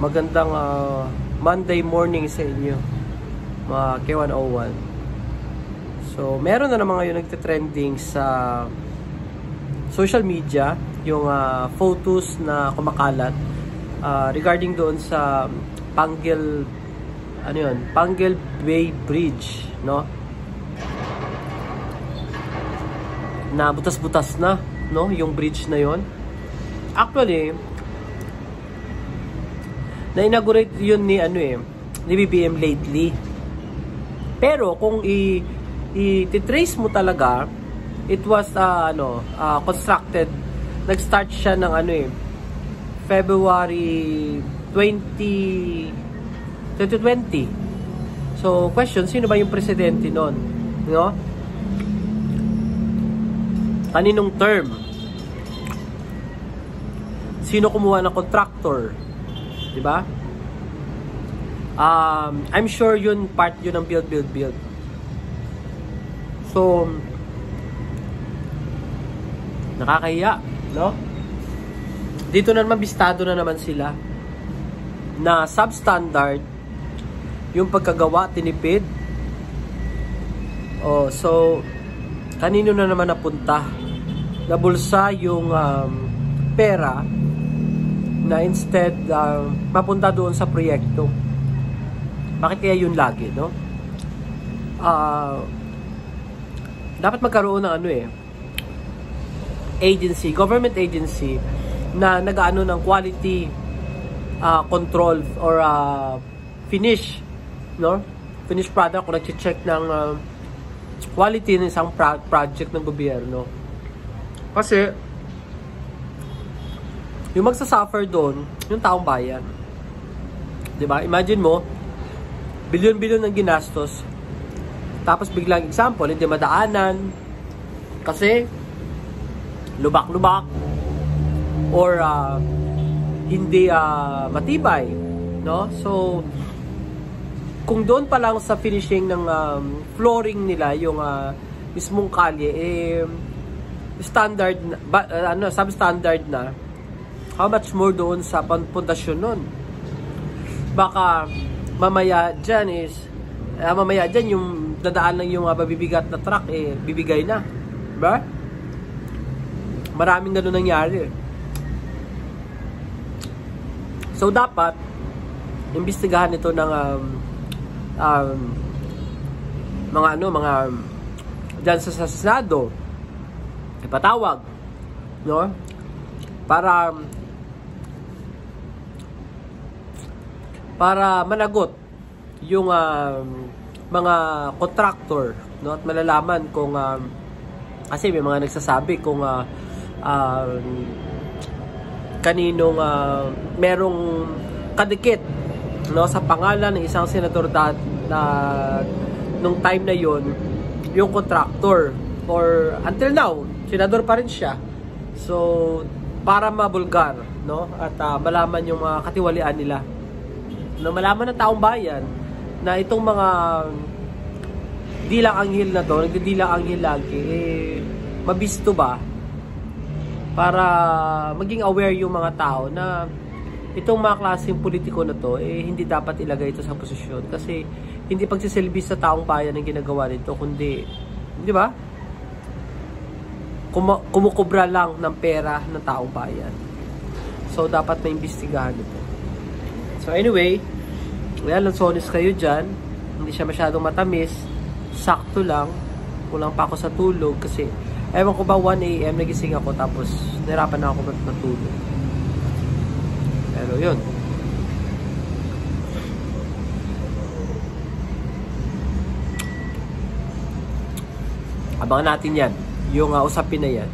Magandang Monday morning sa inyo, mga K101. So, meron na naman ngayon nagte-trending sa social media yung photos na kumakalat regarding doon sa Panguil Bay Bridge, no? Na butas-butas na, no, yung bridge na yon. Actually, na-inaugurate yun ni BBM lately. Pero kung i-trace mo talaga, it was constructed, nag-start siya ng February 2020. So, question, sino ba yung presidente noon? No? Kaninong term? Sino kumuha ng contractor? Diba? I'm sure yun part yun ng build. So, nakakahiya, no? Dito na naman, bistado na naman sila na substandard yung pagkagawa, tinipid. So, kanino na naman napunta? Nabulsa yung pera na instead mapunta doon sa proyekto. Bakit kaya yun lagi, no? Dapat magkaroon ng agency, government agency na nag-aano ng quality control or finish, no? Finish product, kung nag-check ng quality ng isang project ng gobyerno. Kasi yung magsasuffer doon, yung taong bayan. Diba? Imagine mo, bilyon-bilyon ng ginastos. Tapos biglang example, hindi madaanan. Kasi, lubak-lubak. Or, hindi matibay. No? So, kung doon pa lang sa finishing ng flooring nila, yung mismong kalye, standard, substandard na, how much more doon sa pundasyon nun? Baka mamaya dyan yung dadaan lang yung mabibigat na truck, bibigay na. Diba? Maraming ganun nangyari. So dapat imbestigahan ito ng mga dyan sa Senado, ipatawag, no? Para managot yung mga contractor, no? At malalaman kung kasi may mga nagsasabi kung kaninong merong kadikit, no, sa pangalan ng isang senador na nung time na yon yung contractor, or until now senador pa rin siya. So para mabulgar, no, at malaman yung mga katiwalian nila, na malaman ng taong bayan na itong mga dilang anghel na to, nagdidilang anghel lagi, mabisto ba, para maging aware yung mga tao na itong mga klaseng politiko na to, hindi dapat ilagay ito sa posisyon, kasi hindi pagsisilbi sa taong bayan ang ginagawa nito, kundi, di ba, kumukubra lang ng pera ng taong bayan. So dapat may imbestigahan ito. So anyway, lansones kayo dyan. Hindi siya masyadong matamis. Sakto lang. Kulang pa ako sa tulog kasi ewan ko ba 1 AM nagising ako, tapos nahirapan na ako matulog. Pero yun. Abangan natin yan. Yung usapin na yan.